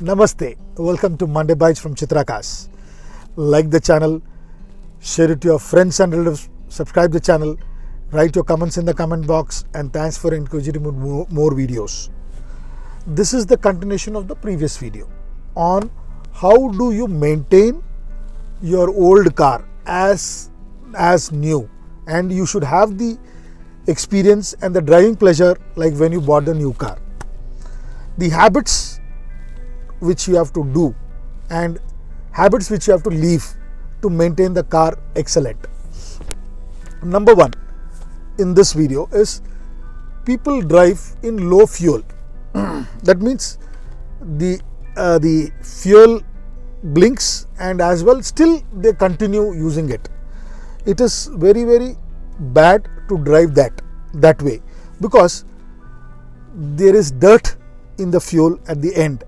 Namaste, welcome to Monday Bites from Chitrakas. Like the channel, share it to your friends and relatives, subscribe the channel, write your comments in the comment box, and thanks for encouraging more videos. This is the continuation of the previous video on how do you maintain your old car as new, and you should have the experience and the driving pleasure like when you bought the new car. The habits which you have to do and habits which you have to leave to maintain the car excellent. Number one in this video is people drive in low fuel. That means the fuel blinks and as well still they continue using it. It is very bad to drive that way because there is dirt in the fuel at the end,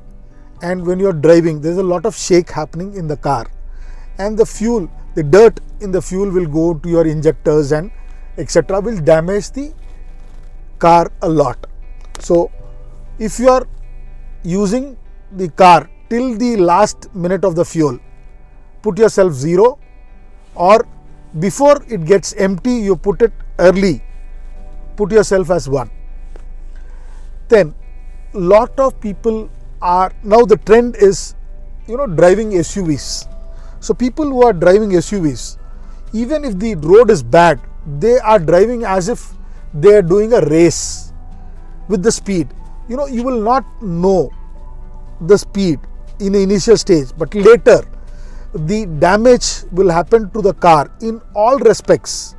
and when you are driving there is a lot of shake happening in the car, and the dirt in the fuel will go to your injectors and etc. will damage the car a lot. So if you are using the car till the last minute of the fuel, put yourself 0, or before it gets empty you put it early, put yourself as 1. Then lot of people are now, the trend is driving SUVs. So people who are driving SUVs, even if the road is bad, they are driving as if they are doing a race with the speed. You will not know the speed in the initial stage, but later the damage will happen to the car in all respects.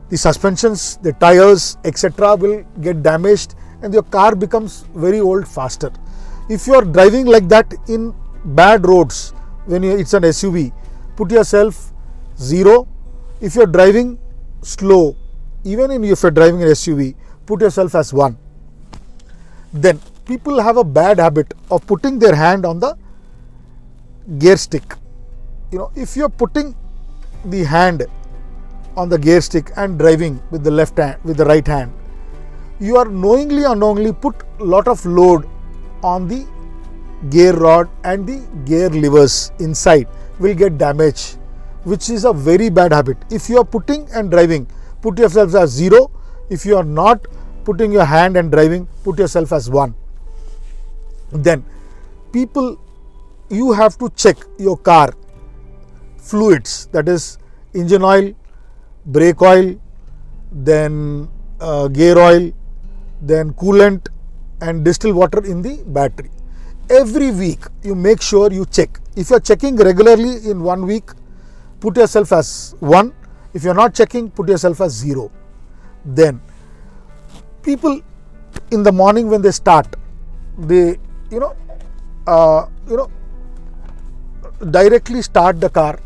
The suspensions, the tires, etc. will get damaged and your car becomes very old faster. If you are driving like that in bad roads, when it's an SUV, put yourself 0. If you are driving slow, even if you are driving an SUV, put yourself as 1. Then people have a bad habit of putting their hand on the gear stick. If you are putting the hand on the gear stick and driving with the left hand, with the right hand, you are knowingly or unknowingly put a lot of load on the gear rod, and the gear levers inside will get damaged, which is a very bad habit. If you are putting and driving, put yourself as 0. If you are not putting your hand and driving, put yourself as 1. Then you have to check your car fluids, that is engine oil, brake oil, then gear oil, then coolant and distilled water in the battery. Every week you make sure you check. If you are checking regularly in 1 week, put yourself as 1. If you are not checking, put yourself as 0. Then people in the morning when they start, they directly start the car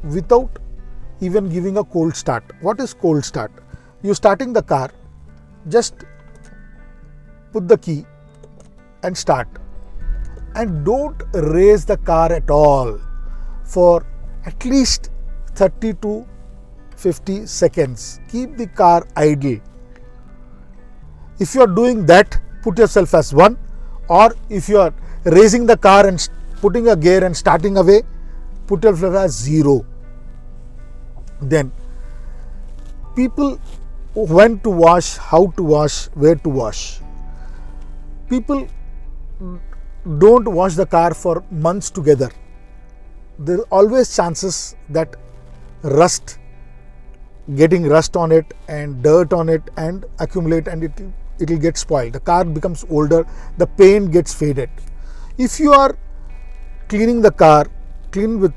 without even giving a cold start. What is cold start? You starting the car, just put the key and start, and don't raise the car at all for at least 30 to 50 seconds. Keep the car idle. If you are doing that, put yourself as 1, or if you are raising the car and putting a gear and starting away, put yourself as 0. Then people, when to wash, how to wash, where to wash. People don't wash the car for months together. There are always chances that getting rust on it and dirt on it and accumulate, and it will get spoiled. The car becomes older, the paint gets faded. If you are cleaning the car, clean with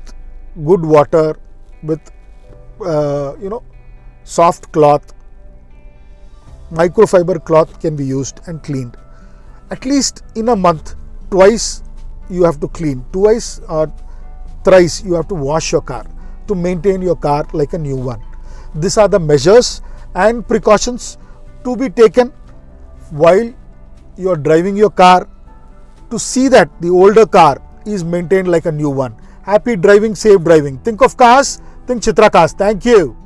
good water, with soft cloth, microfiber cloth can be used and cleaned. At least in a month, twice you have to clean, twice or thrice you have to wash your car to maintain your car like a new one. These are the measures and precautions to be taken while you are driving your car to see that the older car is maintained like a new one. Happy driving, safe driving. Think of cars, think Chitrakas. Thank you.